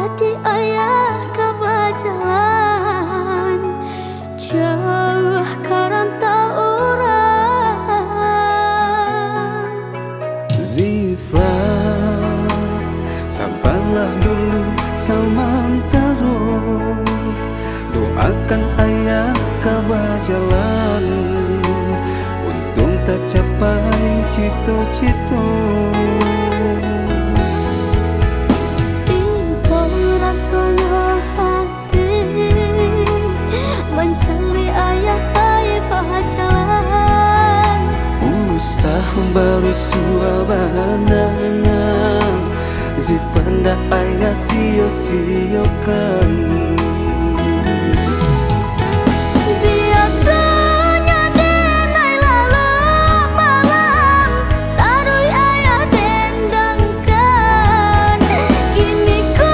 jadi ayah kebajalan jauh karantauran. Ziva, sabarlah dulu sementara, doakan ayah kebajalan, untung tak capai cita-cita. Baru suabana Ziva ndak ayah sio-siokan. Biasanya denai lalu malam tarui ayah dendangkan. Kini ku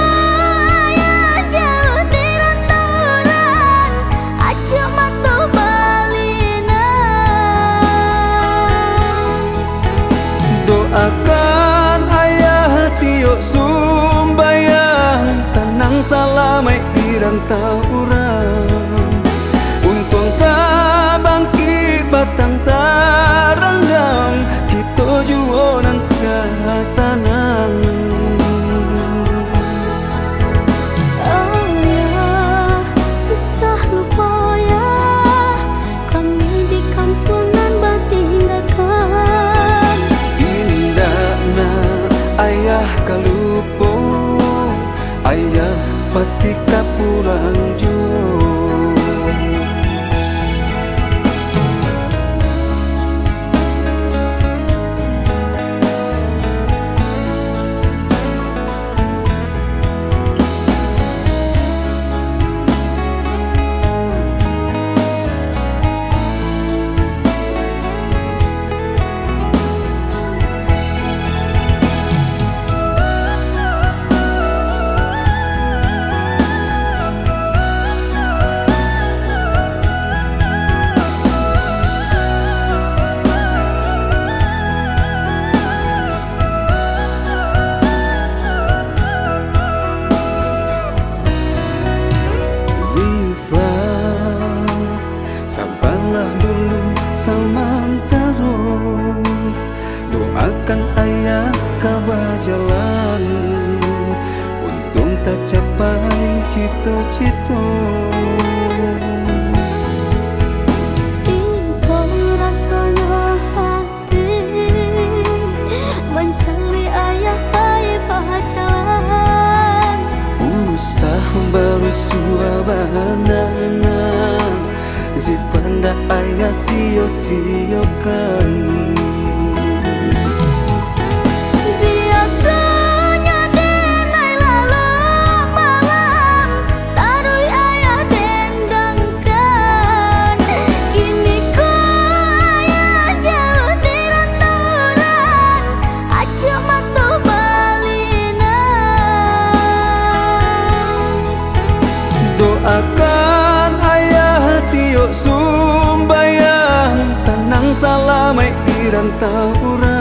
ayah jauh di rantauan, acuk matu balina. Doakan ayah tiok sumbayang, senang salamai di rantauan, untung tak bangkit batang tak renggang, kita jua nanti sanang. Ayah, usah lupa ya, kami di kampungan bertinggalkan. Ayah kalupo, ayah pasti ka pulang jua. Sabarlah dulu sementara, doakan ayah kebajalan, untung tak capai cita-cita. Ibu rasanya hati mencari ayah bayi pacaran. Usah baru suabana Ziva ndak ayah sio-siokan. Biasanya denai lalu malam tarui ayah dendangkan. Kini ku ayah jauh di rantauan, acuk matu balina. Doakan ayah tiok sumbayang, senang salamai di rantauan,